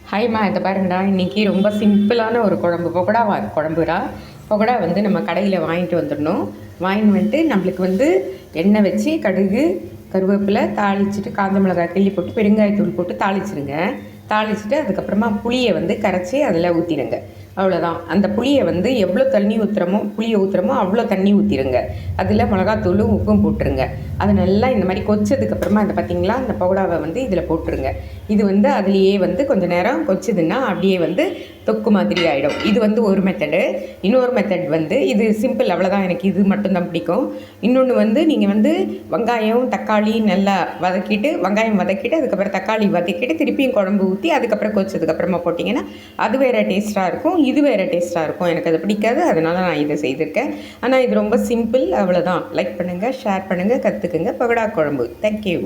ஹாய்மா, இதை பாருங்கடா. இன்றைக்கி ரொம்ப சிம்பிளான ஒரு குழம்பு, குழம்புடா. பகோடா வந்து நம்ம கடையில் வாங்கிட்டு வந்துடணும். வாங்கிட்டு வந்துட்டு நம்மளுக்கு வந்து எண்ணெய் வச்சு கடுகு கருவேப்பிலை தாளிச்சிட்டு காஞ்ச மிளகாய் கிள்ளி போட்டு பெருங்காயத்தூள் போட்டு தாளிச்சிடுங்க. தாளிச்சிட்டு அதுக்கப்புறமா புளியை வந்து கரைச்சி அதில் ஊற்றிடுங்க. அவ்வளோதான். அந்த புளியை வந்து எவ்வளோ தண்ணி ஊற்றுறமோ புளியை ஊற்றுறமோ அவ்வளோ தண்ணி ஊற்றிடுங்க. அதில் மிளகாத்தூளும் உப்பும் போட்டுருங்க. அது நல்லா இந்த மாதிரி கொச்சதுக்கப்புறமா அந்த பார்த்திங்களா அந்த பகோடாவை வந்து இதில் போட்டுருங்க. இது வந்து அதுலேயே வந்து கொஞ்சம் நேரம் கொச்சுதுன்னா அப்படியே வந்து தொக்கு மாதிரி ஆகிடும். இது வந்து ஒரு மெத்தடு. இன்னொரு மெத்தட் வந்து இது சிம்பிள், அவ்வளோதான். எனக்கு இது மட்டும்தான் பிடிக்கும். இன்னொன்று வந்து நீங்கள் வந்து வெங்காயம் தக்காளி நல்லா வதக்கிட்டு வெங்காயம் வதக்கிட்டு அதுக்கப்புறம் தக்காளி வதக்கிட்டு திருப்பியும் குழம்பு ஊற்றி அதுக்கப்புறம் கொச்சதுக்கப்புறமா போட்டிங்கன்னா அது வேறு டேஸ்ட்டாக இருக்கும், இது வேறு டேஸ்ட்டாக இருக்கும். எனக்கு அது பிடிக்காது, அதனால் நான் இதை செய்திருக்கேன். ஆனால் இது ரொம்ப சிம்பிள், அவ்வளோதான். லைக் பண்ணுங்கள், ஷேர் பண்ணுங்கள், கற்றுக்குங்க. பகோடா குழம்பு. தேங்க்யூ.